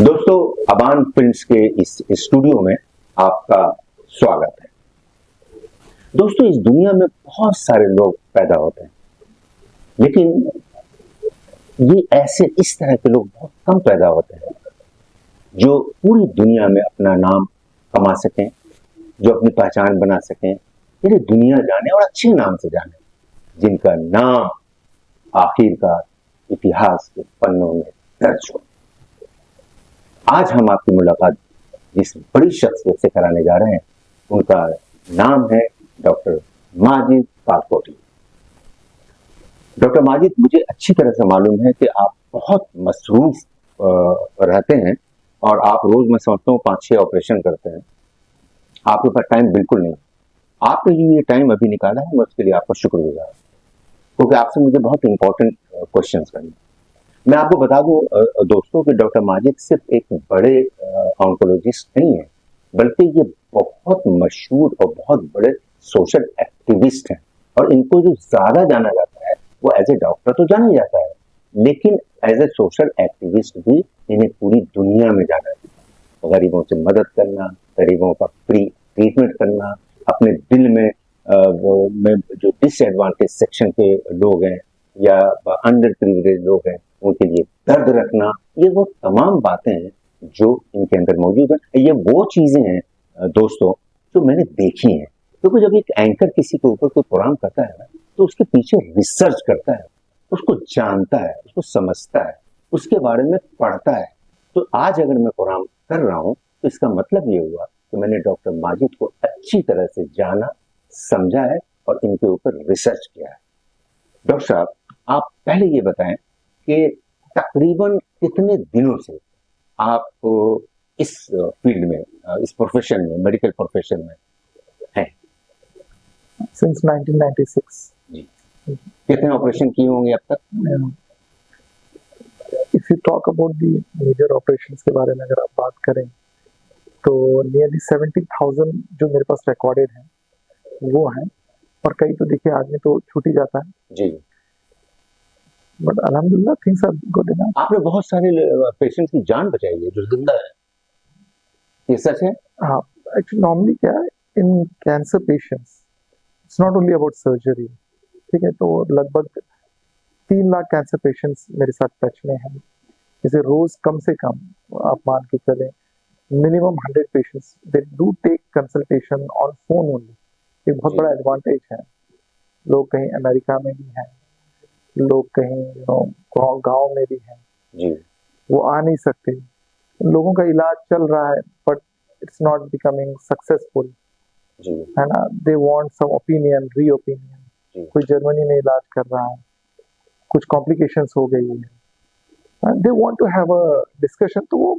दोस्तों, अबान फिल्म्स के इस स्टूडियो में आपका स्वागत है। दोस्तों, इस दुनिया में बहुत सारे लोग पैदा होते हैं, लेकिन ये इस तरह के लोग बहुत कम पैदा होते हैं जो पूरी दुनिया में अपना नाम कमा सकें, जो अपनी पहचान बना सकें, पूरी दुनिया जाने और अच्छे नाम से जाने, जिनका नाम आखिरकार इतिहास के पन्नों में दर्ज हो। आज हम आपकी मुलाकात जिस बड़ी शख्सियत से कराने जा रहे हैं, उनका नाम है डॉक्टर माजिद फारकोटी। डॉक्टर माजिद, मुझे अच्छी तरह से मालूम है कि आप बहुत मसरूफ रहते हैं और आप रोज, मैं समझता हूँ, 5-6 ऑपरेशन करते हैं। आपके पास टाइम बिल्कुल नहीं। आपने जो ये टाइम अभी निकाला है, मैं उसके लिए आपका शुक्रगुजार हूं, क्योंकि आपसे मुझे बहुत इंपॉर्टेंट क्वेश्चन करने। मैं आपको बता दूं दोस्तों कि डॉक्टर माजिद सिर्फ एक बड़े ऑन्कोलॉजिस्ट नहीं है, बल्कि ये बहुत मशहूर और बहुत बड़े सोशल एक्टिविस्ट हैं। और इनको जो ज्यादा जाना जाता है वो एज ए डॉक्टर तो जाना जाता है, लेकिन एज ए सोशल एक्टिविस्ट भी इन्हें पूरी दुनिया में जाना जाता है। गरीबों से मदद करना, गरीबों का फ्री ट्रीटमेंट करना, अपने दिल में जो डिसएडवांटेज सेक्शन के लोग हैं या अंडर प्रिविलेज लोग हैं, उनके लिए दर्द रखना, ये वो तमाम बातें हैं जो इनके अंदर मौजूद है। ये वो चीजें हैं दोस्तों जो मैंने देखी हैं, क्योंकि जब एक एंकर किसी के ऊपर कोई प्रोग्राम करता है ना, तो उसके पीछे रिसर्च करता है, उसको जानता है, उसको समझता है, उसके बारे में पढ़ता है। तो आज अगर मैं प्रोग्राम कर रहा हूं तो इसका मतलब ये हुआ कि मैंने डॉक्टर माजिद को अच्छी तरह से जाना, समझा है और इनके ऊपर रिसर्च किया है। डॉक्टर साहब, आप पहले ये बताएं कि तकरीबन कितने दिनों से आप इस फील्ड में, इस प्रोफेशन में, मेडिकल प्रोफेशन में हैं? Since 1996. जी। कितने ऑपरेशन किए होंगे अब तक? If you talk about the major operations के बारे में अगर आप बात करें तो nearly 70,000 जो मेरे पास रिकॉर्डेड हैं वो हैं, और कई तो देखिए आदमी तो छूट ही जाता है, जी। बट अल्हम्दुलिल्लाह थिंग्स आर गुड इनफ। आपने बहुत सारे पेशेंट्स की जान बचाई है जो जिंदा है, ये सच है? हाँ, एक्चुअली नॉर्मली क्या है, इन cancer patients it's not only about surgery, ठीक है। तो लगभग 3 लाख कैंसर पेशेंट्स मेरे साथ टच में हैं। जैसे रोज कम से कम आप मान के चलें minimum 100 patients they do take consultation on phone only. एक बहुत बड़ा एडवांटेज है। लोग कहीं अमेरिका में भी हैं, लोग कहीं गाँव में भी हैं, जी। वो आ नहीं सकते, उन लोगों का इलाज चल रहा है but it's not becoming successful, जी। है ना। They want some opinion, re opinion. कोई जर्मनी में इलाज कर रहा है, कुछ कॉम्प्लिकेशंस हो गई है, they want to have a discussion, तो वो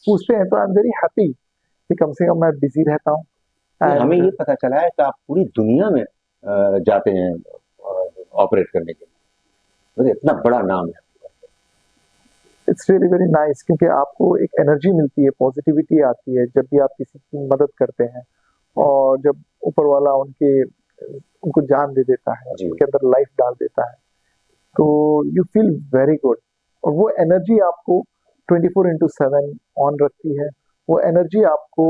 पूछते हैं। तो आई एम वेरी हैप्पी कि कम से कम मैं बिजी रहता हूँ। हमें ये पता चला है कि आप पूरी दुनिया में जाते हैं ऑपरेट करने के लिए, तो इतना बड़ा नाम है। इट्स रियली वेरी नाइस, क्योंकि आपको एक एनर्जी मिलती है, पॉजिटिविटी आती है जब भी आप किसी की मदद करते हैं, और जब ऊपर वाला उनको जान दे देता है, उनके अंदर लाइफ डाल देता है, तो यू फील वेरी गुड। और वो एनर्जी आपको 24/7 ऑन रखती है, वो एनर्जी आपको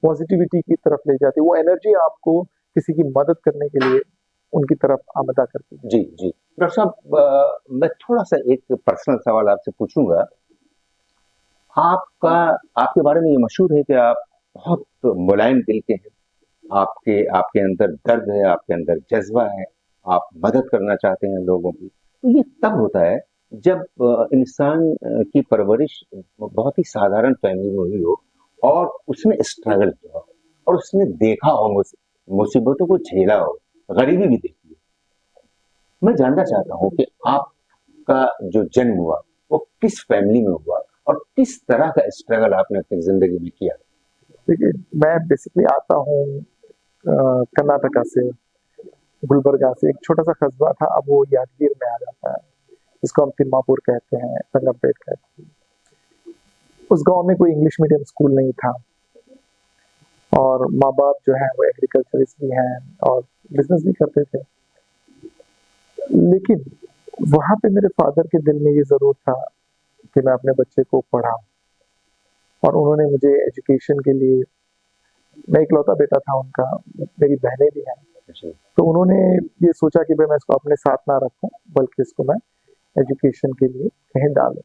पॉजिटिविटी की तरफ ले जाती है, वो एनर्जी आपको किसी की मदद करने के लिए उनकी तरफ आमदा करती है। जी जी। डॉक्टर साहब, मैं थोड़ा सा एक पर्सनल सवाल आपसे पूछूंगा। आपके बारे में ये मशहूर है कि आप बहुत मुलायम दिल के हैं, आपके अंदर दर्द है, आपके अंदर जज्बा है, आप मदद करना चाहते हैं लोगों की। तो ये तब होता है जब इंसान की परवरिश बहुत ही साधारण फैमिली में हुई हो और उसने स्ट्रगल किया हो और उसने देखा हो मुसीबतों को झेला हो, गरीबी भी देखी हो। मैं जानना चाहता हूँ कि आपका जो जन्म हुआ वो किस फैमिली में हुआ और किस तरह का स्ट्रगल आपने अपनी जिंदगी में किया? देखिए, मैं बेसिकली आता हूँ कर्नाटका से, गुलबर्गा से। एक छोटा सा कस्बा था, अब वो यादगीर में आ जाता है, जिसको हम तिम्मापुर कहते हैं, संगमपेट कहते हैं। उस गांव में कोई इंग्लिश मीडियम स्कूल नहीं था, और माँ बाप जो है वो एग्रीकल्चरिस्ट भी हैं और बिजनेस भी करते थे। लेकिन वहां पे मेरे फादर के दिल में ये जरूर था कि मैं अपने बच्चे को पढ़ाऊं, और उन्होंने मुझे एजुकेशन के लिए, मैं इकलौता बेटा था उनका, मेरी बहनें भी हैं, जी तो उन्होंने ये सोचा कि भाई मैं इसको अपने साथ ना रखूं, बल्कि इसको मैं एजुकेशन के लिए कहीं डालूं।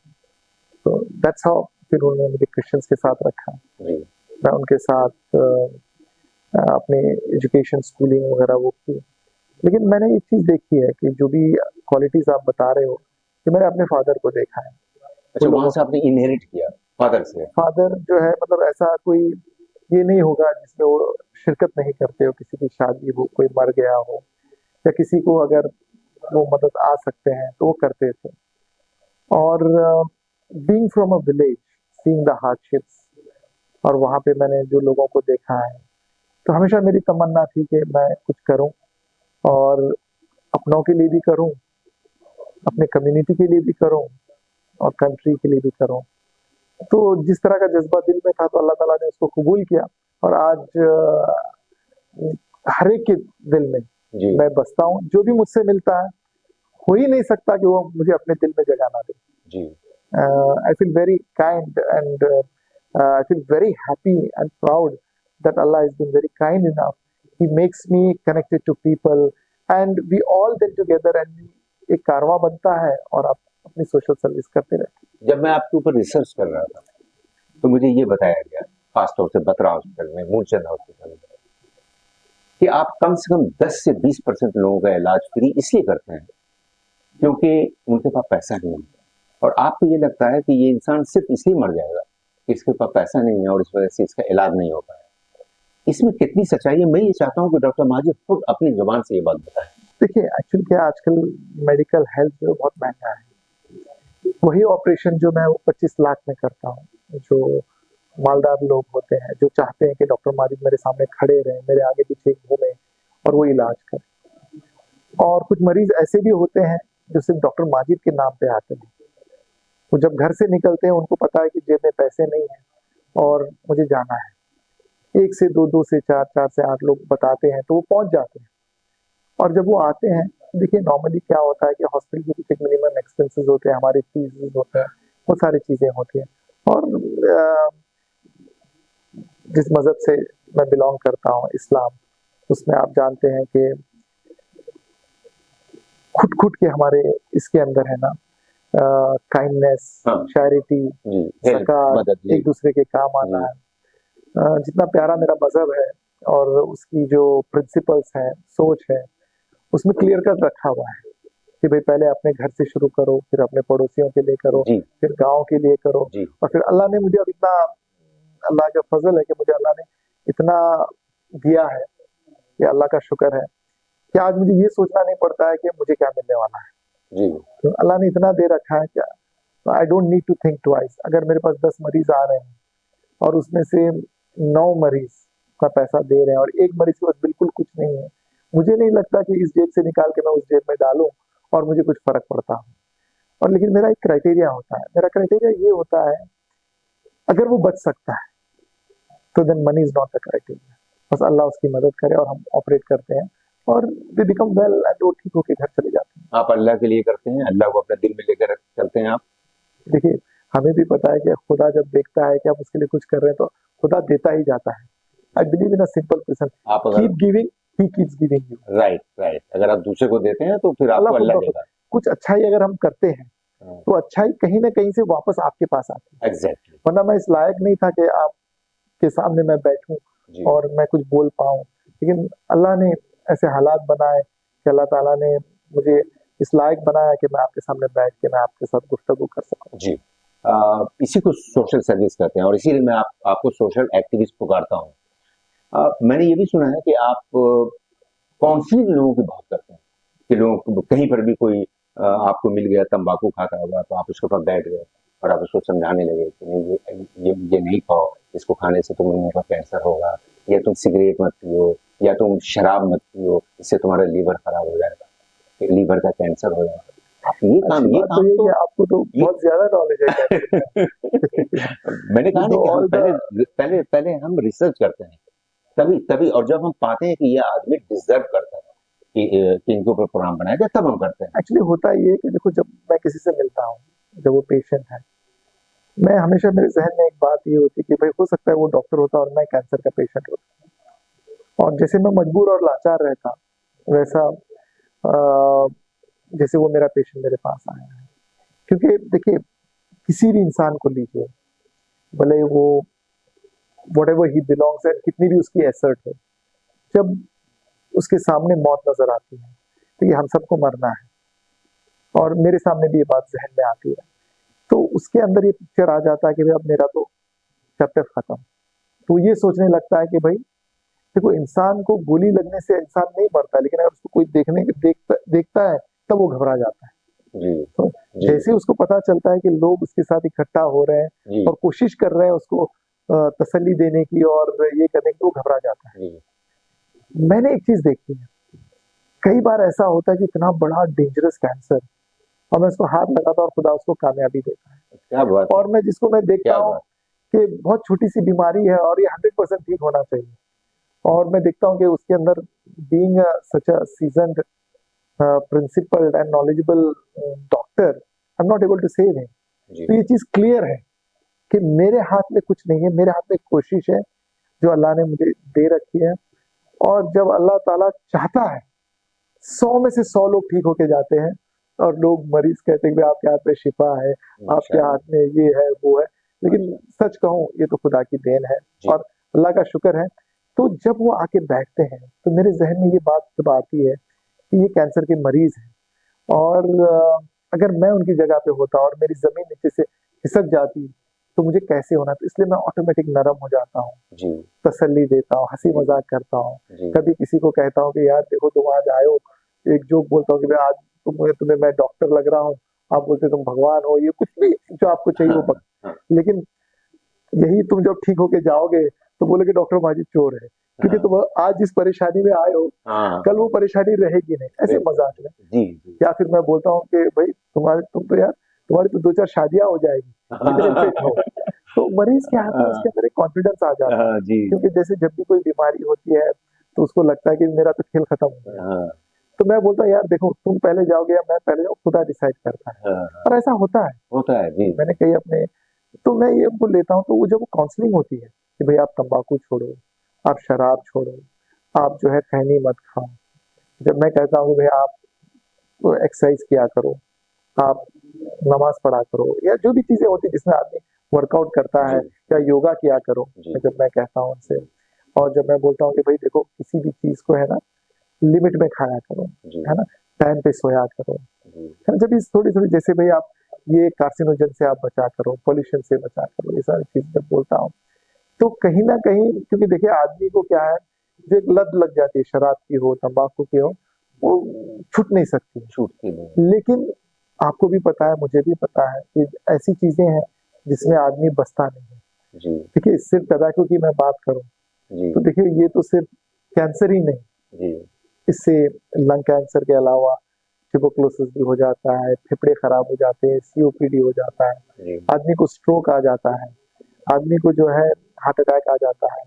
तो दैट्स हाउ फिर उन्होंने मुझे क्रिश्चियंस के साथ रखा। जी मैं उनके साथ अपनी एजुकेशन स्कूलिंग वगैरह वो की। लेकिन मैंने एक चीज़ देखी है कि जो भी क्वालिटीज़ आप बता रहे हो, कि मैंने अपने फादर को देखा है। अच्छा, वो वहां लोगों से आपने इनहेरिट किया फादर से? फादर जो है, मतलब ऐसा कोई ये नहीं होगा जिसमें वो शिरकत नहीं करते हो, किसी की शादी हो, कोई मर गया हो, या किसी को अगर वो मदद आ सकते हैं तो वो करते थे। और being from a village, seeing the hardships, और वहाँ पे मैंने जो लोगों को देखा है, तो हमेशा मेरी तमन्ना थी कि मैं कुछ करूं, और अपनों के लिए भी करूं, अपने कम्युनिटी के लिए भी करूं, और कंट्री के लिए भी करूं। तो जिस तरह का जज्बा दिल में था, तो अल्लाह ताला ने उसको कबूल किया। और आज हर एक के दिल में जी मैं बसता हूँ। जो भी मुझसे मिलता है, हो ही नहीं सकता कि वो मुझे अपने दिल में जगह ना दे। जी I feel very kind, and I feel very happy and proud that Allah has been very kind enough. He makes me connected to people, and we all then together, and एक कारवां बनता है, और आप अपनी सोशल सर्विस करते रहते जब मैं आपके ऊपर रिसर्च कर रहा था तो मुझे ये बताया गया, खासतौर से बत्रा हॉस्पिटल में, मूलचंद हॉस्पिटल में, कि आप कम से कम 10 से 20% लोगों का इलाज फ्री इसलिए करते हैं क्योंकि उनके पास पैसा नहीं है। और आपको ये लगता है कि ये इंसान सिर्फ इसलिए मर जाएगा कि इसके पास पैसा नहीं है और इस वजह से इसका इलाज नहीं हो पाया। इसमें कितनी सच्चाई है? मैं ये चाहता हूँ कि डॉक्टर माजिद खुद अपनी जुबान से ये बात बताएं। देखिए, एक्चुअली क्या है, आजकल मेडिकल हेल्थ जो है बहुत महंगा है। वही ऑपरेशन जो मैं 25 लाख में करता हूँ, जो मालदार लोग होते हैं, जो चाहते हैं कि डॉक्टर माजिद मेरे सामने खड़े रहें, मेरे आगे पीछे घूमें और वो इलाज करें। और कुछ मरीज ऐसे भी होते हैं जो सिर्फ डॉक्टर माजिद के नाम पे आते हैं। वो जब घर से निकलते हैं, उनको पता है कि जेब में पैसे नहीं है और मुझे जाना है। 1 से 2, 2 से 4, 4 से 8 लोग बताते हैं, तो वो पहुंच जाते हैं। और जब वो आते हैं, देखिए नॉर्मली क्या होता है कि हॉस्पिटल के पीछे मिनिमम एक्सपेंसेस होते हैं, हमारे फीस होते हैं, बहुत सारी चीजें होती हैं। और जिस मजहब से मैं बिलोंग करता हूँ, इस्लाम, उसमें आप जानते हैं कि खुद खुद के हमारे इसके अंदर है ना, काइंडनेस, हाँ चैरिटी, जी, हेल्प, सकार, मदद ये एक दूसरे के काम आना जी है। जितना प्यारा मेरा मजहब है, और उसकी जो प्रिंसिपल्स हैं, सोच है, उसमें क्लियर कट रखा हुआ है कि भाई पहले अपने घर से शुरू करो, फिर अपने पड़ोसियों के लिए करो, जी फिर गांव के लिए करो। जी और फिर अल्लाह ने मुझे अब इतना, अल्लाह का फजल है कि मुझे अल्लाह ने इतना दिया है, कि अल्लाह का शुक्र है कि आज मुझे ये सोचना नहीं पड़ता है कि मुझे क्या मिलने वाला है। जी तो अल्लाह ने इतना दे रखा है, क्या I don't need to think twice. अगर मेरे पास 10 मरीज आ रहे हैं, और उसमें से 9 मरीज का पैसा दे रहे हैं, और एक मरीज के पास बिल्कुल कुछ नहीं है, मुझे नहीं लगता कि इस जेब से निकाल के मैं उस जेब में डालूं और मुझे कुछ फर्क पड़ता हो। और लेकिन मेरा एक क्राइटेरिया होता है, मेरा क्राइटेरिया ये होता है, अगर वो बच सकता है, तो then money is not the criteria. बस अल्लाह उसकी मदद करे, और हम ऑपरेट करते हैं, और वी बिकम वेल, एंड वो ठीक होके घर चले जाते हैं। आप अल्लाह के लिए करते हैं, अल्लाह को अपने दिल में लेकर चलते हैं आप? देखिए, हमें भी पता है कि खुदा जब देखता है कि हम उसके लिए कुछ कर रहे हैं, तो खुदा देता ही जाता है। I believe in a simple person, आप अगर keep giving, he keeps giving you. Right right, अगर आप दूसरे को देते हैं तो फिर अल्लाह आपको खुद अल्लाह ब खुद, देगा। कुछ अच्छाई अगर हम करते हैं, तो अच्छाई कहीं ना कहीं से वापस आपके पास आती है। एग्जैक्टली वरना मैं इस लायक नहीं था कि आपके सामने मैं बैठूं जी और मैं कुछ बोल पाऊं। लेकिन अल्लाह ने ऐसे हालात बनाए कि अल्लाह ताला ने मुझे इस लायक बनाया कि मैं आपके सामने बैठ के मैं आपके साथ गुफ्तगू कर सकूं। जी। इसी को सोशल सर्विस कहते हैं और इसीलिए मैं आपको सोशल एक्टिविस्ट पुकारता हूँ। मैंने ये भी सुना है कि आप काउंसलिंग लोगों की बहुत करते हैं कि लोग कहीं पर भी कोई आपको मिल गया तंबाकू खाता होगा तो आप उसके पास बैठ गए और आप उसको समझाने लगे कि नहीं ये नहीं खाओ, इसको खाने से तुम्हें मुंह का कैंसर होगा, या तुम सिगरेट मत पियो, या तुम शराब मत पियो, इससे तुम्हारा लीवर खराब हो जाएगा, लीवर का कैंसर हो जाएगा। आप ये अच्छी बात तो काम ये है तो कि आपको तो ये बहुत ज्यादा नॉलेज है कैंसर का। मैंने यू कहा ना नो कि हम ऑल द, पहले पहले पहले हम रिसर्च करते हैं, तभी तभी, और जब हम पाते हैं कि ये आदमी डिजर्व करता है कि इनके ऊपर प्रोग्राम बनाया जाए, तब हम करते हैं। एक्चुअली होता ये है कि देखो, जब मैं किसी से मिलता हूँ, जब वो पेशेंट है, मैं हमेशा मेरे जहन में एक बात ये होती कि भाई हो सकता है वो डॉक्टर होता और मैं कैंसर का पेशेंट होता, और जैसे मैं मजबूर और लाचार रहता वैसा अ, जैसे वो मेरा पेशेंट मेरे पास आया है। क्योंकि देखिए किसी भी इंसान को लीजिए, भले वो what ever he belongs and कितनी भी उसकी एसर्ट है, जब उसके सामने मौत नजर आती है तो ये हम सबको मरना है, और मेरे सामने भी ये बात जहन में आती है, तो उसके अंदर ये पिक्चर आ जाता है कि भाई अब मेरा तो चैप्टर खत्म। तो ये सोचने लगता है कि भाई देखो, इंसान को गोली लगने से इंसान नहीं मरता, लेकिन अगर उसको कोई देखता है तब वो घबरा जाता है। जी तो जी जैसे ही उसको पता चलता है कि लोग उसके साथ इकट्ठा हो रहे हैं जी और कोशिश कर रहे हैं उसको तसल्ली देने की और ये करने की, तो वो घबरा जाता है। जी। मैंने एक चीज देखी है, कई बार ऐसा होता है कि इतना बड़ा डेंजरस कैंसर, और मैं उसको हाथ लगाता हूँ और खुदा उसको कामयाबी देता है। क्या बात है, और मैं देखता क्या हूँ बात। कि बहुत छोटी सी बीमारी है और ये 100% ठीक होना चाहिए, और मैं देखता हूँ कि उसके अंदर being such a seasoned principled and knowledgeable doctor, I am not able to save him. जी तो ये चीज क्लियर है कि मेरे हाथ में कुछ नहीं है, मेरे हाथ में एक कोशिश है जो अल्लाह ने मुझे दे रखी है, और जब अल्लाह ताला चाहता है 100 में से 100 लोग ठीक होके जाते हैं, और लोग मरीज कहते हैं कि आपके हाथ में शिफा है, आपके इंशाल्लाह। हाथ में ये है वो है, लेकिन सच कहूँ ये तो खुदा की देन है जी और अल्लाह का शुक्र है। तो जब वो आके बैठते हैं तो मेरे जहन में ये बात जब आती है कि ये कैंसर के मरीज हैं, और अगर मैं उनकी जगह पे होता और मेरी जमीन नीचे से खिसक जाती तो मुझे कैसे होना, तो इसलिए मैं ऑटोमेटिक नरम हो जाता हूँ, जी तसल्ली देता हूँ, हंसी जी मजाक करता हूँ। जी कभी किसी को कहता हूँ कि यार देखो तुम आज आए हो, एक जोक बोलता हूँ कि भाई आज तुम्हें मैं डॉक्टर लग रहा हूँ, आप बोलते तुम भगवान हो, ये कुछ भी जो आपको चाहिए हाँ वो हाँ लेकिन यही तुम जब ठीक होके जाओगे तो बोलोगे डॉक्टर माजिद चोर है, क्योंकि हाँ तुम आज जिस परेशानी में आए हो हाँ कल वो हाँ, परेशानी रहेगी नहीं, ऐसे बिल्कुल मजाक में। जी जी। या फिर मैं बोलता हूँ कि भाई तुम्हारी तो 2-4 शादियां हो जाएगी, इतने फिट हो। तो मरीज के हाथ में उसके अंदर एक कॉन्फिडेंस आ जाता है, जी क्योंकि जैसे जब भी कोई बीमारी होती है तो उसको लगता है कि मेरा तो खेल खत्म हो गया। हाँ तो मैं बोलता हूँ यार देखो तुम पहले जाओगे या मैं पहले जाऊँ, खुदा डिसाइड करता है, हाँ, और ऐसा होता है। होता है जी। मैंने कई अपने, तो मैं ये उनको लेता हूँ, तो वो जब काउंसलिंग होती है कि भाई आप तंबाकू छोड़ो, आप शराब छोड़ो, आप जो है खैनी मत खाओ, जब मैं कहता हूँ कि भाई आप एक्सरसाइज किया करो, आप नमाज पढ़ा करो, या जो भी चीजें होती है जिसमें आदमी वर्कआउट करता है, जी या योगा किया करो, जी जब मैं कहता हूँ उनसे, और जब मैं बोलता हूँ कि भाई देखो किसी भी चीज को है ना लिमिट में खाया करो, जी है ना, टाइम पे सोया करो, जी है ना, जब इस थोड़ी थोड़ी जैसे भाई आप ये कार्सिनोजन से आप बचा करो, पोल्यूशन से बचा करो, ये सारी चीज जब बोलता हूँ तो कहीं ना कहीं, क्योंकि देखिए आदमी को क्या है, जो एक लत लग जाती है शराब की हो तंबाकू की हो, वो छूट नहीं सकती। छूटती नहीं। लेकिन आपको भी पता है, मुझे भी पता है कि ऐसी चीजें हैं जिसमें आदमी बचता नहीं है। जी देखिए सिर्फ टबैको की मैं बात करूं जी तो देखिए ये तो सिर्फ कैंसर ही नहीं, जी इससे लंग कैंसर के अलावा ट्यूबरकुलोसिस भी हो जाता है, फेफड़े खराब हो जाते हैं, सीओपीडी हो जाता है, जी आदमी को स्ट्रोक आ जाता है, आदमी को जो है हार्ट अटैक आ जाता है।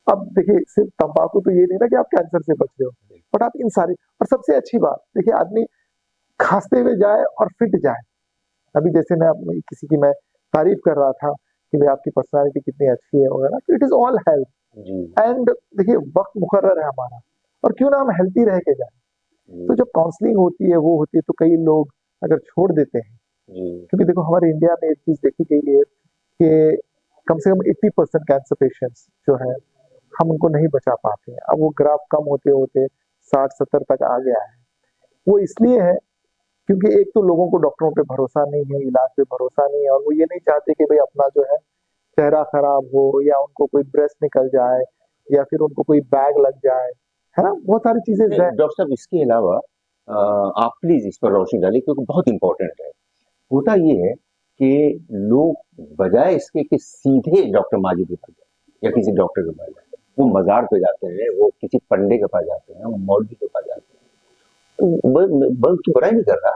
अब देखिए सिर्फ तंबाकू तो ये नहीं ना कि आप कैंसर से बच रहे हो, बट आप इन सारी, और सबसे अच्छी बात देखिए आदमी खांसते हुए जाए और फिट जाए। अभी जैसे मैं अपनी किसी की मैं तारीफ कर रहा था कि भाई आपकी पर्सनालिटी कितनी अच्छी है वगैरह, तो इट इज ऑल हेल्थ। जी एंड देखिए वक्त मुकर्रर है हमारा, और क्यों ना हम हेल्थी रह के जाए। तो जी जब काउंसलिंग होती है वो होती है तो कई लोग अगर छोड़ देते हैं, जी क्योंकि देखो हमारे इंडिया में एक चीज देखी गई है कि कम से कम 80% कैंसर पेशेंट्स जो है हम उनको नहीं बचा पाते हैं। अब वो ग्राफ कम होते होते 60-70 तक आ गया है। वो इसलिए है क्योंकि एक तो लोगों को डॉक्टरों पे भरोसा नहीं है, इलाज पे भरोसा नहीं है, और वो ये नहीं चाहते कि भाई अपना जो है चेहरा खराब हो, या उनको कोई ब्रेस्ट निकल जाए, या फिर उनको कोई बैग लग जाए, है ना, बहुत सारी चीजें नहीं, डॉक्टर साहब इसके अलावा आप प्लीज इस पर रोशनी डालिए क्योंकि बहुत इंपॉर्टेंट है। होता ये है कि लोग बजाय इसके कि सीधे डॉक्टर माजिद के पास जाए या किसी डॉक्टर के पास जाए, वो मजार पे जाते हैं, वो किसी पंडे के पास जाते हैं, वो मौलवी के पास जाते हैं। तो मैं उसकी बुराई नहीं कर रहा,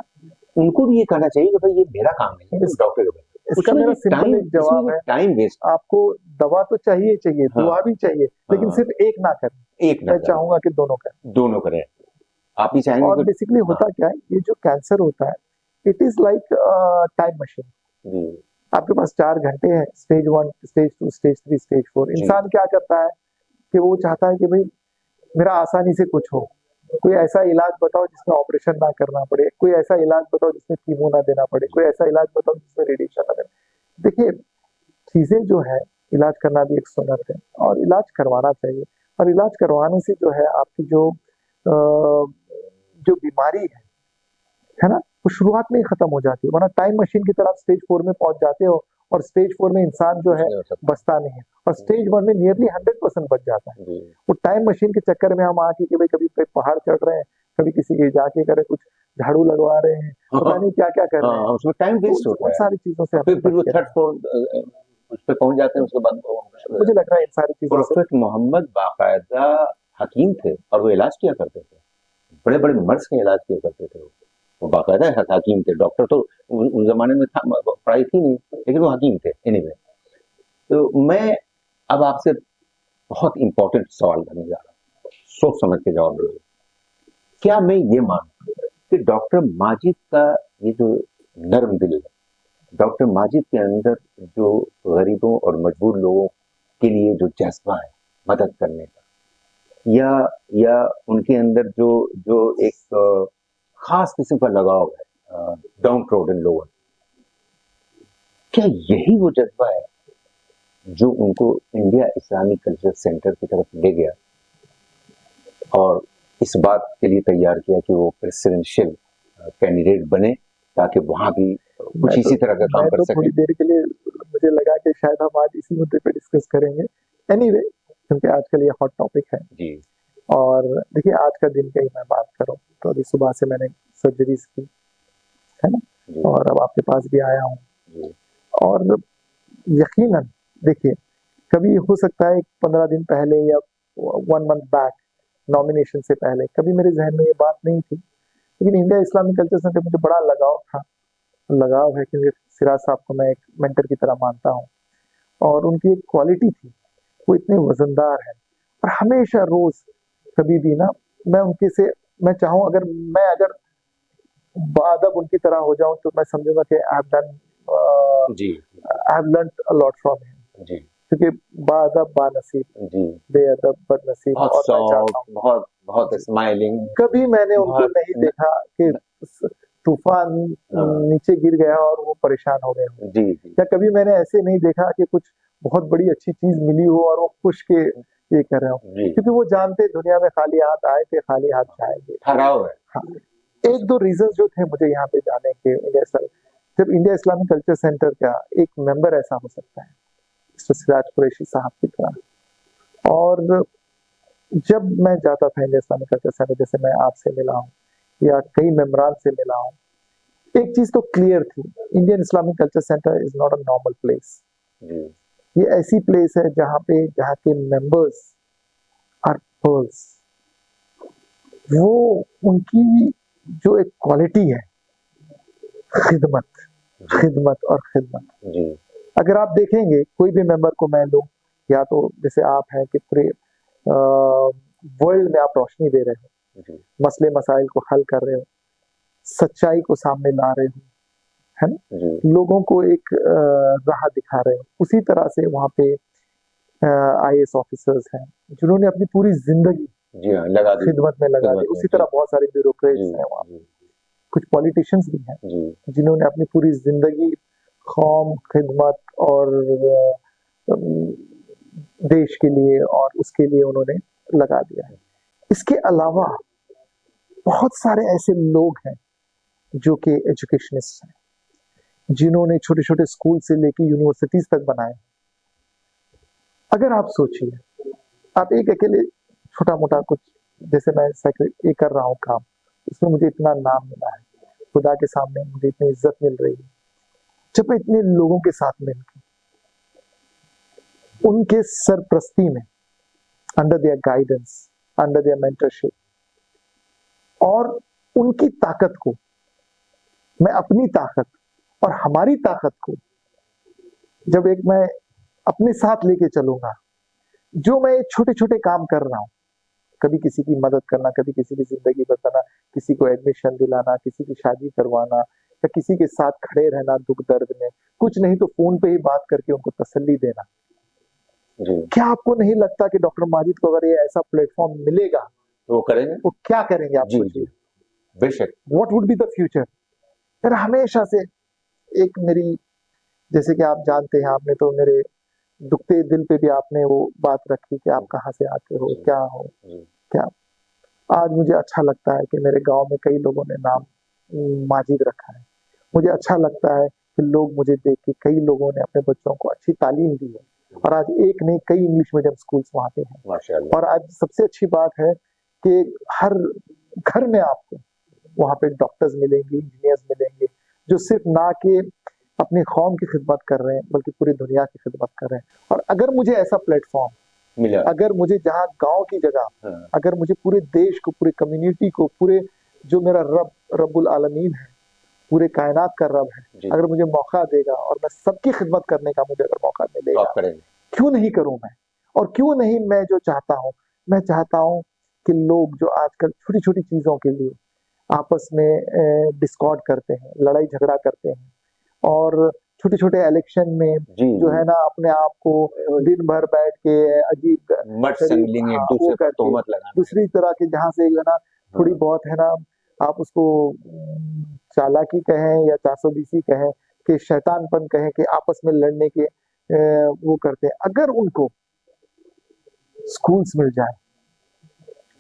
उनको भी ये कहना चाहिए कि भाई ये मेरा काम नहीं है, तुम इस, डॉक्टर के पास जाओ। इसका उसमें मेरा भी सिंपल टाइम, एक इसमें जवाब भी है, टाइम वेस्ट। आपको दवा तो चाहिए चाहिए, हाँ दुआ भी चाहिए, लेकिन हाँ, सिर्फ एक ना करें। एक ना मैं करें, चाहूंगा कि दोनों करें। दोनों करें। आप ही चाहेंगे और कि बेसिकली हाँ होता क्या है, ये जो कैंसर होता है, it is like time machine. जी आपके पास 4 घंटे हैं, स्टेज 1, स्टेज 2, स्टेज 3, स्टेज 4। जी। इंसान क्या करता है कि वो चाहता है कि भाई मेरा आसानी से कुछ हो, कोई ऐसा इलाज बताओ जिसमें ऑपरेशन ना करना पड़े, कोई ऐसा इलाज बताओ जिसमें कीमो ना देना पड़े, कोई ऐसा इलाज बताओ जिसमें रेडिएशन ना देना। देखिए, चीजें जो है, इलाज करना भी एक सुन्नत है और इलाज करवाना चाहिए। और इलाज करवाने से जो है आपकी जो बीमारी है ना, वो शुरुआत में ही खत्म हो जाती है। वरना टाइम मशीन की तरह स्टेज 4 में पहुंच जाते हो और स्टेज 4 में इंसान जो कुछ है नहीं हो सकता। बचता नहीं है, और स्टेज 1 में नियरली 100% बच जाता है। जी। वो टाइम मशीन के चक्कर में हम आके कि भाई कभी पे पहाड़ चढ़ रहे हैं, कभी किसी के जाके करे कुछ झाड़ू लगवा रहे हैं, पता नहीं क्या-क्या कर रहे हैं। हाँ, उसमें टाइम तो वेस्ट होता उन है। सारी चीज़ों से और हमें फिर बच वो के थर्ड रहना। फोर्थ उस पे पहुंच जाते हैं, उसके बाद वो मुश्किल हो मुझे जाता लग रहा है इन सारी है। चीज़ों से प्रोफेट मोहम्मद बाकायदा हकीम थे और वो इलाज किया करते थे। बड़े-बड़े मर्ज़ का इलाज किया करते थे वो बाकायदा हकीम थे। डॉक्टर तो उस ज़माने में था, पढ़ाई थी नहीं, लेकिन वो हकीम थे। एनीवे, तो मैं अब आपसे बहुत इम्पोर्टेंट सवाल करने जा रहा हूँ। सोच समझ के जवाब दीजिए। क्या मैं ये मानूँ कि डॉक्टर माजिद का ये जो नर्म दिल है, डॉक्टर माजिद के अंदर जो गरीबों और मजबूर लोगों के लिए जो जज़्बा है मदद करने का, या उनके अंदर जो जो एक ख़ास किस्म का लगाव है डाउन ट्रोडन लोगों से, क्या यही वो जज़्बा है जो उनको इंडिया इस्लामिक कल्चर सेंटर की तरफ ले गया और इस बात के लिए तैयार किया कि वो प्रेसिडेंशियल कैंडिडेट बने, ताकि वहाँ भी कुछ इसी तरह का काम मैं कर तो सकें? थोड़ी देर के लिए मुझे लगा कि शायद हम आज इसी मुद्दे पे डिस्कस करेंगे। एनीवे, क्योंकि आजकल ये हॉट टॉपिक है। जी। और देखिए, आज का दिन की ही मैं बात करूँ तो अभी सुबह से मैंने सर्जरीज की, है ना? जी। और अब आपके पास भी आया हूँ। जी। और यकीनन देखिए, कभी हो सकता है 15 दिन पहले या 1 मंथ बैक, नॉमिनेशन से पहले कभी मेरे ज़हन में ये बात नहीं थी। लेकिन इंडिया इस्लामिक कल्चर से मुझे बड़ा लगाव था, लगाव है, क्योंकि सिराज साहब को मैं एक मेंटर की तरह मानता हूँ। और उनकी एक क्वालिटी थी, वो इतने वज़नदार हैं और हमेशा रोज़ कभी भी ना, मैं उनके से मैं चाहूँ, अगर मैं अगर बाअदब उनकी तरह हो जाऊँ तो मैं समझूँगा कि जी। I have learned a lot from him. जी। क्योंकि बाअदब बानसीब, जी। बेअदब बदनसीब, बहुत और मैं चाहता सॉफ्ट, हूँ बहुत जी, स्माइलिंग, कभी मैंने उनको बहुत नहीं देखा कि तूफान हाँ। नीचे गिर गया और वो परेशान हो गए हों। जी, जी। या कभी मैंने ऐसे नहीं देखा कि कुछ बहुत बड़ी अच्छी चीज़ मिली हो और वो खुश के ये कर रहे हों। जी। क्योंकि वो जानते दुनिया में खाली हाथ आए थे, खाली हाथ जाएँगे। ठहराव है। हाँ, 1-2 रीज़न्स जो थे मुझे यहाँ पे जाने के, जब इंडिया इस्लामिक कल्चर सेंटर का एक मेंबर ऐसा हो सकता है, मिस्टर सिराज कुरैशी साहब की तरह। और जब मैं जाता था इंडिया इस्लामिक कल्चर सेंटर, जैसे मैं आपसे मिला हूँ या कई मेंबरान से मिला हूँ, एक चीज़ तो क्लियर थी, Indian Islamic culture centre is not a normal place. जी। ये ऐसी प्लेस है जहाँ के मेंबर्स आर पर्ल्स। वो उनकी जो एक क्वालिटी है, खिदमत, खिदमत और खिदमत। जी। अगर आप देखेंगे कोई भी मेंबर को मैं लूँ, या तो जैसे आप हैं कि पूरे वर्ल्ड में आप रोशनी दे रहे हो, जी। मसले मसाइल को हल कर रहे हो, सच्चाई को सामने ला रहे हो, है ना? जी। लोगों को एक राह दिखा रहे हो। उसी तरह से वहाँ पे आईएएस ऑफिसर्स हैं, जिन्होंने अपनी पूरी ज़िंदगी जी हाँ, लगा दी खिदमत में लगा दी। खिदमत में। उसी जी। तरह बहुत सारे ब्यूरोक्रेट्स जी। हैं वहाँ। जी। कुछ पॉलिटिशियंस भी हैं, जी। जिन्होंने अपनी पूरी ज़िंदगी कौम, खिदमत और देश के लिए और उसके लिए उन्होंने लगा दिया है। इसके अलावा बहुत सारे ऐसे लोग हैं जो कि एजुकेशनिस्ट हैं, जिन्होंने छोटे-छोटे स्कूल से लेके यूनिवर्सिटीज़ तक बनाए। अगर आप सोचिए, आप एक अकेले छोटा-मोटा कुछ, जैसे मैं ये कर रहा हूँ काम, इसमें मुझे इतना नाम मिला है, खुदा के सामने मुझे इतनी इज़्ज़त मिल रही है। जब मैं इतने लोगों के साथ मिलके, उनके सरपरस्ती में, under their guidance, under their mentorship, और उनकी ताकत को, मैं अपनी ताकत और हमारी ताकत को जब एक मैं अपने साथ लेके चलूँगा, जो मैं छोटे-छोटे काम कर रहा हूँ, कभी किसी की मदद करना, कभी किसी की ज़िंदगी बचाना, किसी को एडमिशन दिलाना, किसी की शादी करवाना, या किसी के साथ खड़े रहना दुख दर्द में, कुछ नहीं तो फोन पे ही बात करके उनको तसल्ली देना। जी क्या आपको नहीं लगता कि डॉक्टर माजिद को अगर ये ऐसा प्लेटफॉर्म मिलेगा तो वो करेंगे। वो क्या करेंगे? आप जी सोचिए, जी बेशक। What would be the future. फिर हमेशा से एक मेरी, जैसे कि आप जानते हैं, आपने तो मेरे दुखते दिल पे भी आपने वो बात रखी कि आप कहाँ से आते हो, जी क्या हो, जी क्या। आज मुझे अच्छा लगता है कि मेरे गांव में कई लोगों ने नाम माजिद रखा है। मुझे अच्छा लगता है कि लोग मुझे देख के, कई लोगों ने अपने बच्चों को अच्छी तालीम दी है और आज एक नहीं कई इंग्लिश मीडियम स्कूल्स वहाँ पे हैं। माशाल्लाह। और आज सबसे अच्छी बात है कि हर घर में आपको वहाँ पे डॉक्टर्स मिलेंगे, इंजीनियर्स मिलेंगे, जो सिर्फ ना कि अपनी कौम की खिदमत कर रहे हैं बल्कि पूरी दुनिया की खिदमत कर रहे हैं। और अगर मुझे ऐसा प्लेटफॉर्म, मिला। अगर मुझे जहाँ गांव की जगह, हाँ अगर मुझे पूरे देश को, पूरे कम्युनिटी को, पूरे जो मेरा रब रब्बुल आलमीन है, पूरे कायनात का रब है, जी अगर मुझे मौका देगा और मैं सबकी खिदमत करने का मुझे अगर मौका तो मिलेगा, आप करेंगे। क्यों नहीं करूं मैं। और क्यों नहीं, मैं जो चाहता हूं, मैं चाहता हूं कि लोग जो आजकल छोटी छोटी चीजों के लिए आपस में डिस्कॉर्ड करते हैं, लड़ाई झगड़ा करते हैं, और छोटे छोटे इलेक्शन में जी जो जी है ना अपने आप को दिन भर बैठ के अजीब मट शरीफ, संगलिंग एक हाँ, वो दूसरे पर करके तोहमत लगाना। दूसरी तरह के जहाँ से जो है ना थोड़ी हाँ बहुत है ना, आप उसको चालाकी कहें या 420 कहें कि शैतानपन कहें, कि आपस में लड़ने के वो करते हैं। अगर उनको स्कूल्स मिल जाए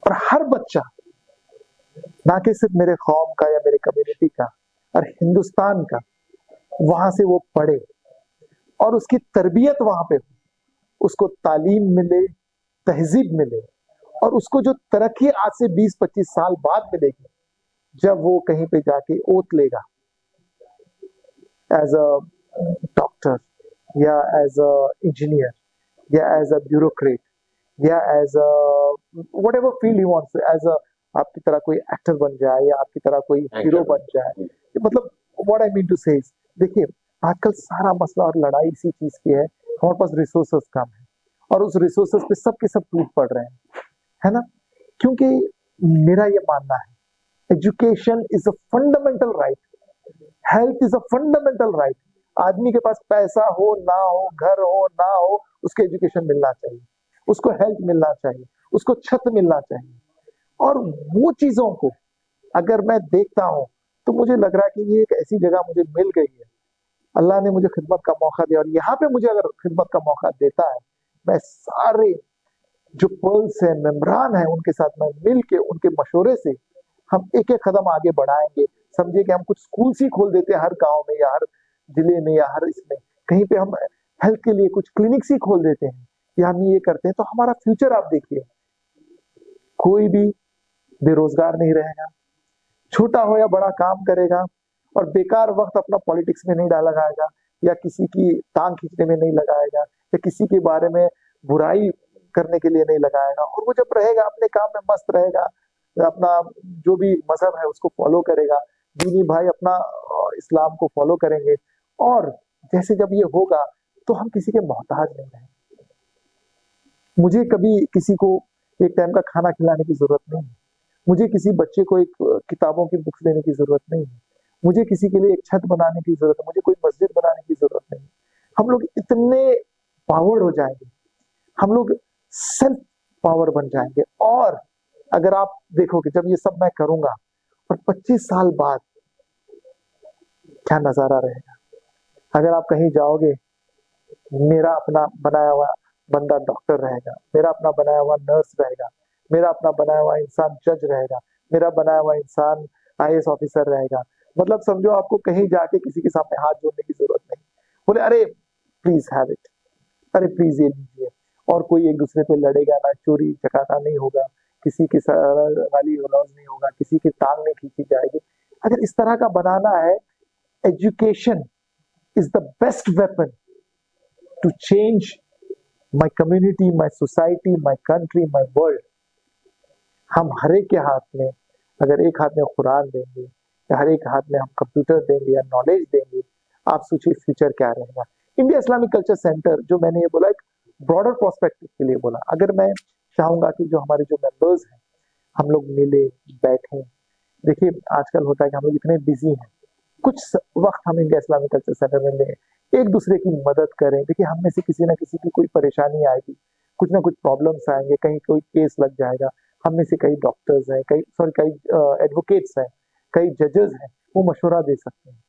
और हर बच्चा, ना कि सिर्फ मेरे कौम का या मेरे कम्युनिटी का और हिंदुस्तान का, वहां से वो पढ़े और उसकी तरबियत वहां पे हो, उसको तालीम मिले, तहजीब मिले, और उसको जो तरक्की आज से 20-25 साल बाद मिलेगी, जब वो कहीं पे जाके ओत लेगा एज अ डॉक्टर या एज अ इंजीनियर या एज अ ब्यूरोक्रेट या as a whatever field he wants, as a आपकी तरह कोई एक्टर बन जाए या आपकी तरह कोई हीरो एंकर बन जाए। जी मतलब व्हाट आई मीन टू से, देखिए आजकल सारा मसला और लड़ाई इसी चीज की है, हमारे पास रिसोर्सेस कम है और उस रिसोर्सेस पे सब के सब टूट पड़ रहे हैं, है ना। क्योंकि मेरा ये मानना है, education is a fundamental right, health is a fundamental right. आदमी के पास पैसा हो ना हो, घर हो ना हो, उसको एजुकेशन मिलना चाहिए, उसको हेल्थ मिलना चाहिए, उसको छत मिलना चाहिए। और वो चीजों को अगर मैं देखता हूं तो मुझे लग रहा है कि ये एक ऐसी जगह मुझे मिल गई है, अल्लाह ने मुझे खिदमत का मौका दिया, और यहाँ पे मुझे अगर खिदमत का मौका देता है, मैं सारे जो पर्ल्स है, मेम्बरान है, उनके साथ मैं मिल के उनके मशवरे से हम एक एक कदम आगे बढ़ाएंगे। समझिए कि हम कुछ स्कूल ही खोल देते हैं हर गांव में या हर जिले में या हर इसमें, कहीं पे हम हेल्थ के लिए कुछ क्लिनिक्स ही खोल देते हैं या हम ये करते हैं, तो हमारा फ्यूचर आप देखिए, कोई भी बेरोजगार नहीं रहेगा, छोटा हो या बड़ा काम करेगा, और बेकार वक्त अपना पॉलिटिक्स में नहीं डाला जाएगा या किसी की टांग खींचने में नहीं लगाएगा या किसी के बारे में बुराई करने के लिए नहीं लगाएगा। और वो जब रहेगा अपने काम में मस्त रहेगा, अपना जो भी मजहब है उसको फॉलो करेगा, दीनी भाई अपना इस्लाम को फॉलो करेंगे, और जैसे जब ये होगा तो हम किसी के मोहताज नहीं रहेंगे। मुझे कभी किसी को एक टाइम का खाना खिलाने की जरूरत नहीं है, मुझे किसी बच्चे को एक किताबों की बुक्स देने की जरूरत नहीं है, मुझे किसी के लिए एक छत बनाने की जरूरत है, मुझे कोई मस्जिद बनाने की जरूरत नहीं है। हम लोग इतने पावर्ड हो जाएंगे, हम लोग सेल्फ पावर बन जाएंगे। और अगर आप देखोगे जब ये सब मैं करूंगा और 25 साल बाद क्या नजारा रहेगा। अगर आप कहीं जाओगे, मेरा अपना बनाया हुआ बंदा डॉक्टर रहेगा, मेरा अपना बनाया हुआ नर्स रहेगा, मेरा अपना बनाया हुआ इंसान जज रहेगा, मेरा बनाया हुआ इंसान आईएएस ऑफिसर रहेगा। मतलब समझो आपको कहीं जाके किसी के सामने हाथ जोड़ने की जरूरत नहीं, बोले अरे प्लीज हैव इट, अरे प्लीज ये लीजिए। और कोई एक दूसरे पे लड़ेगा ना, चोरी चकाता नहीं होगा, किसी की गाली गलौज नहीं होगा, किसी की टांग नहीं खींची जाएगी। अगर इस तरह का बनाना है, education is the best weapon to change my community, my society, my country, my world. हम हर एक के हाथ में, अगर एक हाथ में कुरान देंगे या हर एक हाथ में हम कंप्यूटर देंगे या नॉलेज देंगे, आप सोचिए फ्यूचर क्या रहेगा। इंडिया इस्लामिक कल्चर सेंटर, जो मैंने ये बोला एक ब्रॉडर प्रोस्पेक्टिव के लिए बोला, अगर मैं चाहूंगा कि जो हमारे जो मेंबर्स हैं हम लोग मिले बैठे, देखिए आजकल होता है कि हम लोग इतने बिजी हैं कुछ वक्त हम इंडिया इस्लामिक कल्चर सेंटर में लें, एक दूसरे की मदद करें। देखिए हम में से किसी ना किसी की कोई परेशानी आएगी, कुछ ना कुछ प्रॉब्लम्स आएंगे, कहीं कोई केस लग जाएगा। हम में से कई डॉक्टर्स हैं, कई एडवोकेट्स हैं, कई जजेस हैं, वो मशवरा दे सकते हैं।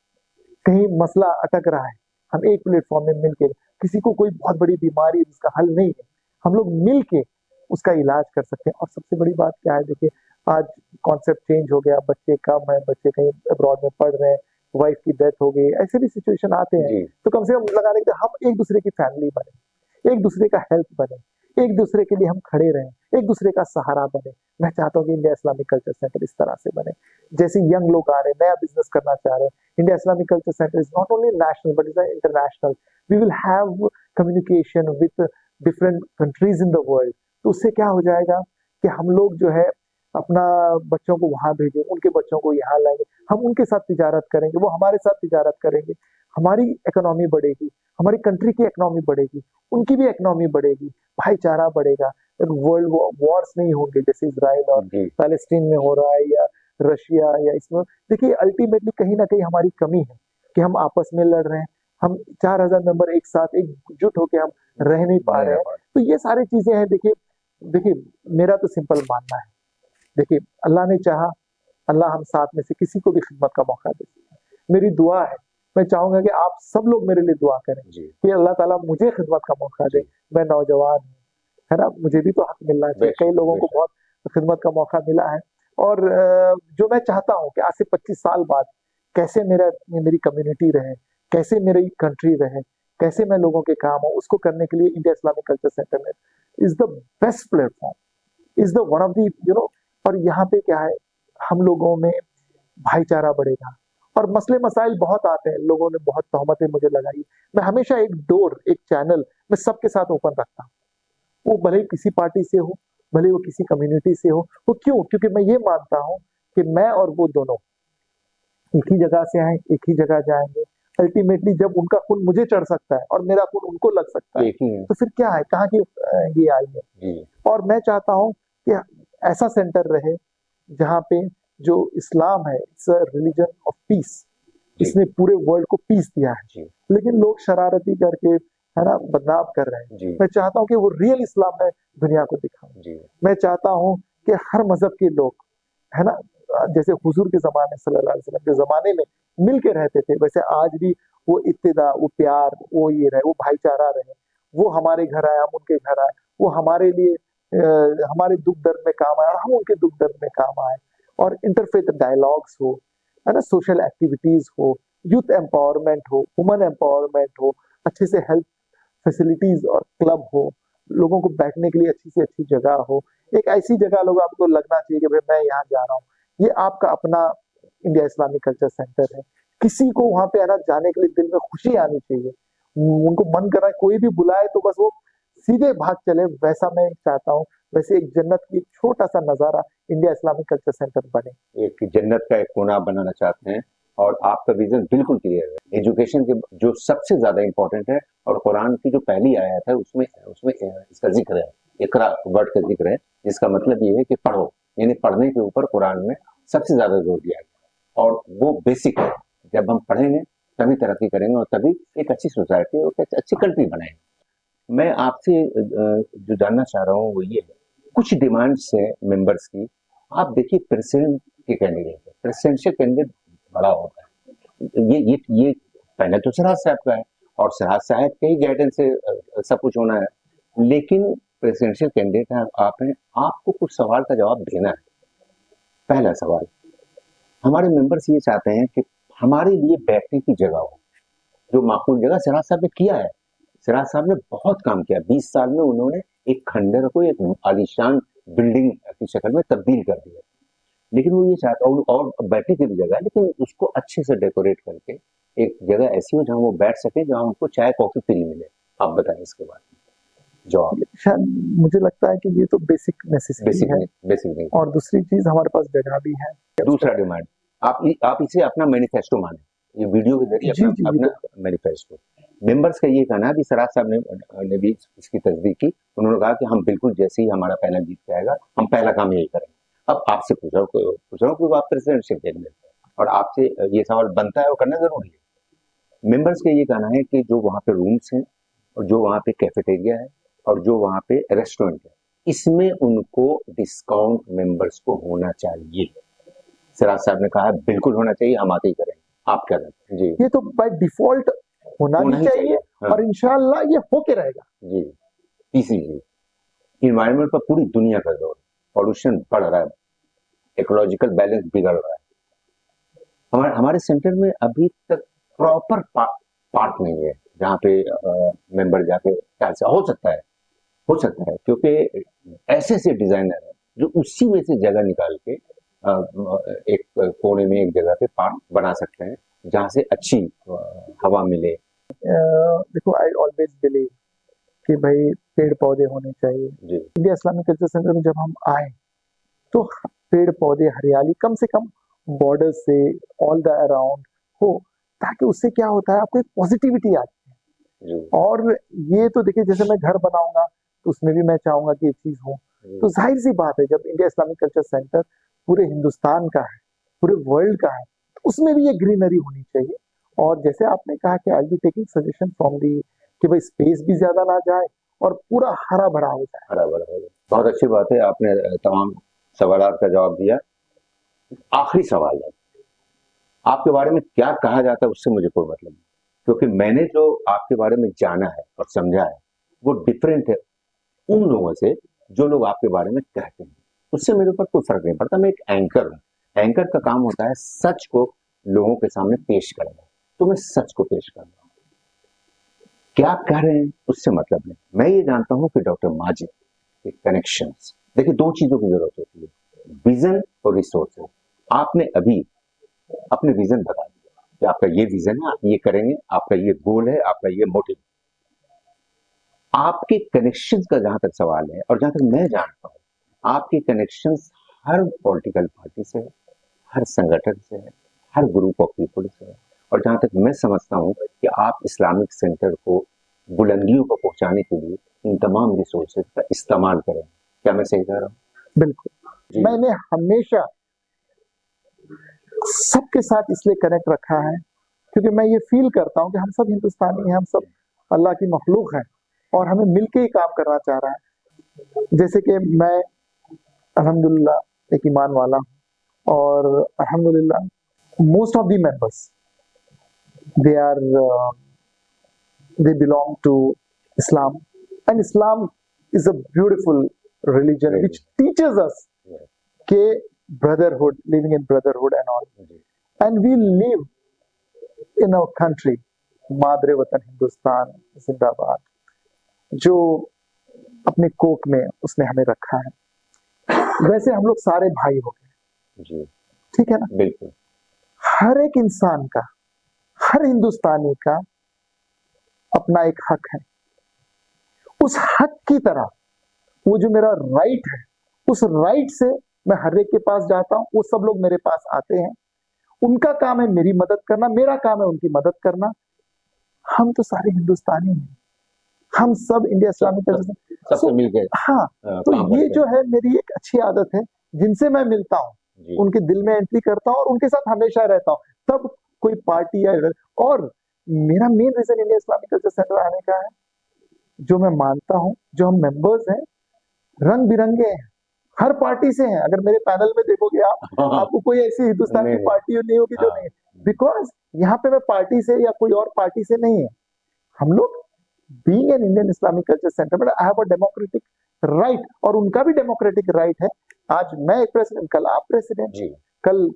कहीं मसला अटक रहा है, हम एक प्लेटफॉर्म में मिलके, किसी को कोई बहुत बड़ी बीमारी है जिसका हल नहीं है, हम लोग मिलके उसका इलाज कर सकते हैं। और सबसे बड़ी बात क्या है, देखिए आज कॉन्सेप्ट चेंज हो गया, बच्चे कम है, बच्चे कहीं अब्रॉड में पढ़ रहे हैं, वाइफ की डेथ हो गई, ऐसे भी सिचुएशन आते हैं। जी तो कम से कम लगाने के हम एक दूसरे की फैमिली बने, एक दूसरे का हेल्प बने, एक दूसरे के लिए हम खड़े रहें, एक दूसरे का सहारा बने। मैं चाहता हूँ कि इंडिया इस्लामिक कल्चर सेंटर इस तरह से बने। जैसे यंग लोग आ रहे हैं, नया बिजनेस करना चाह रहे हैं, India Islamic Culture Center is not only national but is international. We will have communication with different countries in the world. तो उससे क्या हो जाएगा कि हम लोग जो है अपना बच्चों को वहां भेजें, उनके बच्चों को यहाँ लाएंगे, हम उनके साथ तिजारत करेंगे, वो हमारे साथ तिजारत करेंगे, हमारी इकोनॉमी बढ़ेगी, हमारी कंट्री की इकोनॉमी बढ़ेगी, उनकी भी इकोनॉमी बढ़ेगी, भाईचारा बढ़ेगा, वर्ल्ड वॉर्स नहीं होंगे जैसे इसराइल और जी पैलेस्टीन में हो रहा है, या रशिया या इसमें। देखिए अल्टीमेटली कहीं ना कहीं हमारी कमी है कि हम आपस में लड़ रहे हैं, हम 4,000 मेंबर एक साथ एकजुट होकर हम रह नहीं पा रहे हैं। तो ये सारी चीजें हैं। देखिए देखिए मेरा तो सिंपल मानना है, देखिए अल्लाह ने चाहा, अल्लाह हम साथ में से किसी को भी खिदमत का मौका दे। मेरी दुआ है, मैं चाहूंगा कि आप सब लोग मेरे लिए दुआ करें जी कि अल्लाह ताला मुझे खिदमत का मौका दे। जी मैं नौजवान हूँ, है ना, मुझे भी तो हक मिलना चाहिए। कई बेशक लोगों को बेशक बहुत खिदमत का मौका मिला है। और जो मैं चाहता हूँ कि आज से 25 साल बाद कैसे मेरी कम्युनिटी रहे, कैसे मेरी कंट्री रहे, कैसे मैं लोगों के काम हूँ, उसको करने के लिए इंडिया इस्लामिक कल्चर सेंटर में is the best platform, is the one of the और यहाँ पे क्या है, हम लोगों में भाईचारा बढ़ेगा। और मसले मसाइल बहुत आते हैं, लोगों ने बहुत तहमतें मुझे लगाई, मैं हमेशा एक डोर, एक चैनल मैं सबके साथ ओपन रखता हूँ। वो भले ही किसी पार्टी से हो, भले वो किसी कम्युनिटी से हो। वो क्यों? क्योंकि मैं ये मानता हूँ कि मैं और वो दोनों एक ही जगह से आए, एक ही जगह जाएंगे। अल्टीमेटली जब उनका खून मुझे चढ़ सकता है और मेरा खून उनको लग सकता है, एक ही है तो फिर क्या है, कहाँ की ये आई है। जी और मैं चाहता हूँ कि ऐसा सेंटर रहे जहाँ पे जो इस्लाम है, it's a religion of peace, जी इसने पूरे वर्ल्ड को पीस दिया है। जी लेकिन लोग शरारती करके, है ना, बदनाम कर रहे हैं। जी मैं चाहता हूँ कि वो रियल इस्लाम में दुनिया को दिखाऊं। जी मैं चाहता हूँ कि हर मजहब के लोग, है ना, जैसे हुजूर के जमाने सल्लल्लाहु अलैहि वसल्लम के जमाने में मिल के रहते थे, वैसे आज भी वो इत्तेदा, वो प्यार, वो ये रहे, वो भाईचारा रहे। वो हमारे घर आए, हम उनके घर आए, वो हमारे लिए हमारे दुख दर्द में काम आए और हम उनके दुख दर्द में काम आए। और इंटरफेथ डायलॉग्स हो, है ना, सोशल एक्टिविटीज हो, यूथ एम्पावरमेंट हो, वुमेन एम्पावरमेंट हो, अच्छे से हेल्थ फैसिलिटीज और क्लब हो, लोगों को बैठने के लिए अच्छी से अच्छी जगह हो। एक ऐसी जगह लोग आपको लगना चाहिए कि भाई मैं यहाँ जा रहा हूँ, ये आपका अपना इंडिया इस्लामिक कल्चर सेंटर है। किसी को वहां पे आना, जाने के लिए दिल में खुशी आनी चाहिए, उनको मन कर रहा है कोई भी बुलाए तो बस वो सीधे भाग चले। वैसा मैं चाहता हूँ, वैसे एक जन्नत की एक छोटा सा नजारा इंडिया इस्लामिक कल्चर सेंटर बने। एक जन्नत का एक कोना बनाना चाहते हैं और आपका विजन बिल्कुल क्लियर है। एजुकेशन के जो सबसे ज्यादा इंपॉर्टेंट है और कुरान की जो पहली आयत है उसमें उसमें इसका जिक्र है, इकरा वर्ड का जिक्र है, जिसका मतलब ये है कि पढ़ो, यानी पढ़ने के ऊपर कुरान में सबसे ज्यादा जोर दिया गया और वो बेसिक है। जब हम पढ़ेंगे तभी तरक्की करेंगे और तभी एक अच्छी सोसाइटी और एक अच्छी कंट्री बनाएंगे। मैं आपसे जो जानना चाह रहा हूँ वो ये है, कुछ डिमांड्स है मेंबर्स की। आप देखिए प्रेसिडेंट के कैंडिडेट है, प्रेसिडेंशियल कैंडिडेट बड़ा होता है, ये पहले तो सिराज साहब का है और सिराज साहब के ही गाइडेंस से सब कुछ होना है। लेकिन प्रेसिडेंशियल कैंडिडेट है आप हैं, आपको कुछ सवाल का जवाब देना है। पहला सवाल, हमारे मेंबर्स ये चाहते हैं कि हमारे लिए बैठने की जगह हो, जो माकूल जगह सिराज साहब ने किया है। सिराज साहब ने बहुत काम किया, 20 साल में उन्होंने एक खंडर को एक आलीशान बिल्डिंग की शक्ल में तब्दील कर दिया। लेकिन वो ये चाहता और बैठने की भी जगह है, लेकिन उसको अच्छे से डेकोरेट करके एक जगह ऐसी हो जहाँ वो बैठ सके, जहाँ उनको चाय कॉफी फ्री मिले। आप बताएं इसके बारे में जवाब। शायद मुझे लगता है कि ये तो बेसिक नेसेसिटी बेसिक है। नहीं, बेसिक नहीं। और दूसरी चीज, हमारे पास जगह भी है। दूसरा डिमांड, आप इसे अपना मैनिफेस्टो माने, ये वीडियो के जरिए जी अपना जी जी अपना बिल्कुल। मैनिफेस्टो। मेंबर्स का ये कहना है कि सराज साहब ने भी इसकी तस्दीक की। उन्होंने कहा कि हम बिल्कुल जैसे ही हमारा पैनल जीत जाएगा हम पहला काम यही करेंगे। अब आपसे पूछ रहा हूँ कि आप प्रेसिडेंटशिप देंगे, और आपसे ये सवाल बनता है और करना जरूरी है। मेंबर्स का ये कहना है कि जो वहाँ पे रूम्स हैं और जो वहाँ पे कैफेटेरिया है और जो वहाँ पे रेस्टोरेंट है, इसमें उनको डिस्काउंट मेंबर्स को होना चाहिए। सिराज साहब ने कहा है बिल्कुल होना चाहिए, हम आते ही करेंगे। आप क्या कहते हैं? जी, ये तो बाय डिफॉल्ट होना होना भी ही चाहिए हाँ, और इंशाल्लाह ये होके रहेगा। जी। तीसरी चीज, इन्वायरमेंट पर पूरी दुनिया का जोर है, पॉल्यूशन बढ़ रहा है, इकोलॉजिकल बैलेंस बिगड़ रहा है। हमारे हमारे सेंटर में अभी तक प्रॉपर पार्क नहीं है जहाँ पे मेंबर जाके टहल से हो सकता है क्योंकि ऐसे ऐसे डिजाइनर है जो उसी में से जगह निकाल के एक कोने में एक जगह पे पार्क बना सकते हैं जहाँ से अच्छी हवा मिले। देखो, आई ऑलवेज बिलीव कि भाई पेड़ पौधे होने चाहिए। जी, इंडिया इस्लामिक कल्चर सेंटर में जब हम आए तो पेड़ पौधे हरियाली कम से कम बॉर्डर से ऑल द अराउंड हो, ताकि उससे क्या होता है, आपको एक पॉजिटिविटी आती जी, है। और ये तो देखिए, जैसे मैं घर बनाऊंगा तो उसमें भी मैं चाहूंगा कि ये चीज हो। तो जी, जाहिर सी बात है, जब इंडिया इस्लामिक कल्चर सेंटर पूरे हिंदुस्तान का है, पूरे वर्ल्ड का है, तो उसमें भी ये ग्रीनरी होनी चाहिए। और जैसे आपने कहा कि I be taking suggestion from the कि भाई स्पेस भी ज्यादा ना जाए और पूरा हरा भरा हो जाए। बराबर है। बहुत अच्छी बात है, आपने तमाम सवालात का जवाब दिया। आखिरी सवाल है, आपके बारे में क्या कहा जाता है उससे मुझे कोई मतलब नहीं, क्योंकि मैंने जो आपके बारे में जाना है और समझा है वो डिफरेंट है उन लोगों से जो लोग आपके बारे में कहते हैं। उससे मेरे ऊपर कोई फर्क नहीं पड़ता, मैं एक एंकर हूँ। एंकर का काम होता है सच को लोगों के सामने पेश करना, तो मैं सच को पेश कर रहा हूँ। क्या कह रहे हैं उससे मतलब नहीं, मैं ये जानता हूँ कि डॉक्टर माजिद के कनेक्शंस, देखिए दो चीजों की जरूरत होती है, विजन और रिसोर्सेज। आपने अभी अपने विजन बता दिया कि आपका ये विजन है, आप ये करेंगे, आपका ये गोल है, आपका ये मोटिव। आपके कनेक्शंस का जहां तक सवाल है और जहां तक मैं जानता हूं, आपके कनेक्शंस हर पॉलिटिकल पार्टी से है, हर संगठन से है, हर ग्रुप ऑफ पीपल से है। और जहां तक मैं समझता हूं कि आप इस्लामिक सेंटर को बुलंदियों को पहुंचाने के लिए इन तमाम रिसोर्सेज का इस्तेमाल करें। क्या मैं सही कह रहा हूँ? बिल्कुल, जी, मैंने हमेशा सबके साथ इसलिए कनेक्ट रखा है क्योंकि मैं ये फील करता हूँ कि हम सब हिंदुस्तानी हैं, हम सब अल्लाह की मखलूक हैं और हमें मिलके ही काम करना चाह रहा है। जैसे कि मैं अल्हम्दुलिल्लाह एक ईमान वाला हूँ और अल्हम्दुलिल्लाह most of the members they are they belong to Islam, and Islam is a beautiful religion जी, which teaches us के brotherhood, living in brotherhood and all. जी, And we live in our country, मादरे वतन हिंदुस्तान जिंदाबाद, जो अपने Coke में उसने हमें रखा है। वैसे हम लोग सारे भाई हो गए, जी, ठीक है ना। बिल्कुल, हर एक इंसान का, हर हिंदुस्तानी का अपना एक हक है। उस हक की तरह वो जो मेरा राइट है, उस राइट से मैं हर एक के पास जाता हूँ, वो सब लोग मेरे पास आते हैं। उनका काम है मेरी मदद करना, मेरा काम है उनकी मदद करना। हम तो सारे हिंदुस्तानी हैं, हम सब इंडिया सब इस्लामिक सब कल्चर। सबसे सो मिलकर हाँ, तो काम ये करते जो हैं। है मेरी एक अच्छी आदत है, जिनसे मैं मिलता हूँ जी, उनके दिल में एंट्री करता हूँ और उनके साथ हमेशा रहता हूँ। तब कोई पार्टी या और मेरा main reason India Islamic culture centre आने का है, जो मैं मानता हूँ, जो हम मेंबर्स हैं रंग बिरंगे हैं, हर पार्टी से हैं। अगर मेरे पैनल में देखोगे आप, हाँ, आपको कोई ऐसी हिंदुस्तान नहीं की नहीं, पार्टी नहीं होगी जो हाँ, नहीं है। बिकॉज यहाँ पे मैं पार्टी से या कोई और पार्टी से नहीं है। हम लोग being an Indian Islamic culture centre, but I have a democratic right, और उनका भी डेमोक्रेटिक राइट है। आज मैं एक प्रेसिडेंट, कल आप प्रेसिडेंट, जी, कल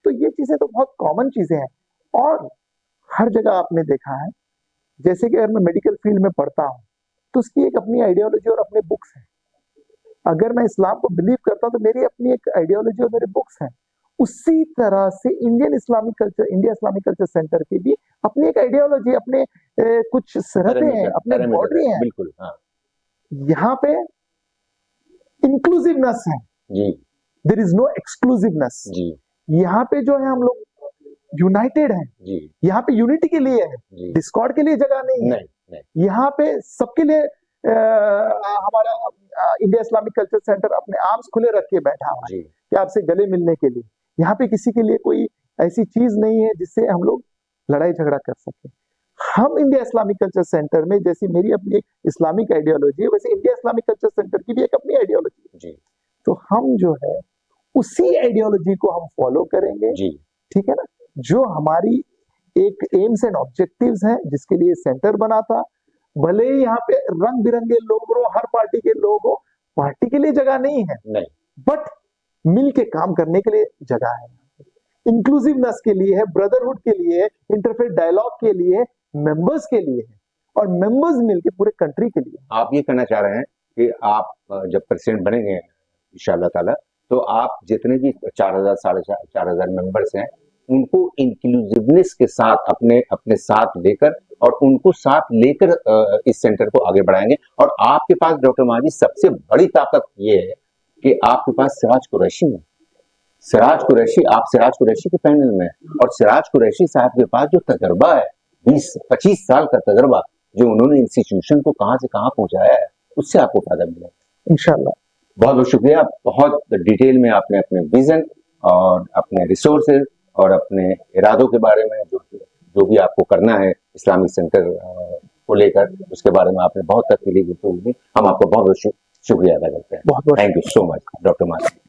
तो ये चीजें तो बहुत कॉमन चीजें हैं। और हर जगह आपने देखा है, जैसे कि अगर मैं मेडिकल फील्ड में पढ़ता हूँ तो उसकी एक अपनी आइडियोलॉजी और अपने बुक्स हैं। अगर मैं इस्लाम को बिलीव करता हूँ तो मेरी अपनी एक आइडियोलॉजी और मेरे बुक्स हैं। उसी तरह से Indian Islamic culture, India Islamic culture centre की भी अपनी एक आइडियोलॉजी, अपने कुछ सरहदें हैं, अपने पैरामीटर है, बाउंड्री हैं। बिल्कुल, हाँ, यहाँ पे इंक्लूसिवनेस है, जी, देर इज नो एक्सक्लूसिवनेस। जी, यहाँ पे जो है हम लोग यूनाइटेड हैं, जी, यहाँ पे यूनिटी के लिए है, जी, डिस्कॉर्ड के लिए जगह नहीं है। नहीं, नहीं, यहाँ पे सबके लिए हमारा इंडिया इस्लामिक कल्चर सेंटर अपने आर्म्स खुले रख के बैठा हुआ है जी, कि आपसे गले मिलने के लिए। यहाँ पे किसी के लिए कोई ऐसी चीज नहीं है जिससे हम लोग लड़ाई झगड़ा कर सके। हम इंडिया इस्लामिक कल्चर सेंटर में, जैसी मेरी अपनी इस्लामिक आइडियोलॉजी है, वैसे इंडिया इस्लामिक कल्चर सेंटर की भी एक अपनी आइडियोलॉजी है जी तो हम जो है उसी आइडियोलॉजी को हम फॉलो करेंगे। जी ठीक है ना, जो हमारी एक एम्स एंड ऑब्जेक्टिव्स हैं जिसके लिए सेंटर बना था। भले ही यहाँ पे रंग बिरंगे लोग हो, हर पार्टी के लोग हो, पार्टी के लिए जगह नहीं है, नहीं बट मिल के काम करने के लिए जगह है, इंक्लूसिवनेस के लिए है, ब्रदरहुड के लिए है, इंटरफेथ डायलॉग के लिए, मेंबर्स के लिए है, और मेंबर्स मिलके पूरे कंट्री के लिए। आप ये कहना चाह रहे हैं कि आप जब प्रेसिडेंट बनेंगे इंशाअल्लाह ताला, तो आप जितने भी 4,000 4,500 मेंबर्स हैं उनको इंक्लूसिवनेस के साथ अपने अपने साथ लेकर और उनको साथ लेकर इस सेंटर को आगे बढ़ाएंगे। और आपके पास डॉक्टर माजी सबसे बड़ी ताकत ये है कि आपके पास सिराज कुरैशी है। सिराज कुरैशी, आप सिराज कुरैशी के पैनल में हैं और सिराज कुरैशी साहब के पास जो तजर्बा है 20-25 साल का तजर्बा, जो उन्होंने इंस्टीट्यूशन को कहां से कहां पहुंचाया है, उससे आपको फायदा मिलेगा इंशाल्लाह। बहुत बहुत शुक्रिया। बहुत डिटेल में आपने अपने विजन और अपने रिसोर्सेज और अपने इरादों के बारे में जो भी आपको करना है इस्लामिक सेंटर को लेकर, उसके बारे में आपने बहुत तफसीली गुफ्तगू दी। हम आपको बहुत बहुत शुक्रिया अदा करते हैं। बहुत बहुत thank you so much doctor माजी।